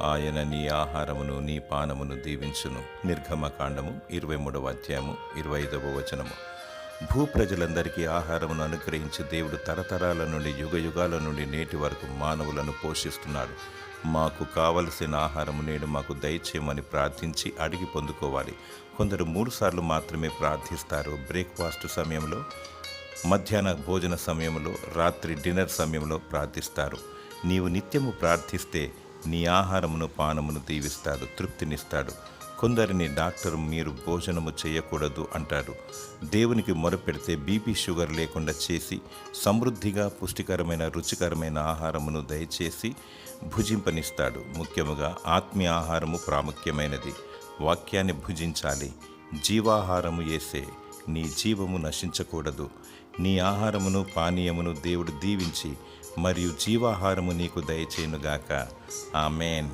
ఆయన నీ ఆహారమును నీ పానమును దీవించును. నిర్గమకాండము 23వ అధ్యాయము 25వ వచనము. భూప్రజలందరికీ ఆహారమును అనుగ్రహించి దేవుడు తరతరాల నుండి యుగయుగాల నుండి నేటి వరకు మానవులను పోషిస్తున్నాడు. మాకు కావలసిన ఆహారము నేడు మాకు దయచేయమని ప్రార్థించి అడిగి పొందుకోవాలి. కొందరు 3 సార్లు మాత్రమే ప్రార్థిస్తారు. బ్రేక్ఫాస్ట్ సమయంలో, మధ్యాహ్న భోజన సమయంలో, రాత్రి డిన్నర్ సమయంలో ప్రార్థిస్తారు. నీవు నిత్యము ప్రార్థిస్తే నీ ఆహారమును పానమును దీవిస్తాడు, తృప్తినిస్తాడు. కొందరిని డాక్టర్ మీరు భోజనము చేయకూడదు అంటాడు. దేవునికి మొరపెడితే బీపీ షుగర్ లేకుండా చేసి సమృద్ధిగా పుష్టికరమైన రుచికరమైన ఆహారమును దయచేసి భుజింపనిస్తాడు. ముఖ్యముగా ఆత్మీయ ఆహారము ప్రాముఖ్యమైనది. వాక్యాన్ని భుజించాలి. జీవాహారము యేసే. నీ జీవము నశించకూడదు. నీ ఆహారమును పానీయమును దేవుడు దీవించి మరియు జీవాహారము నీకు దయచేయునుగాక. ఆమేన్.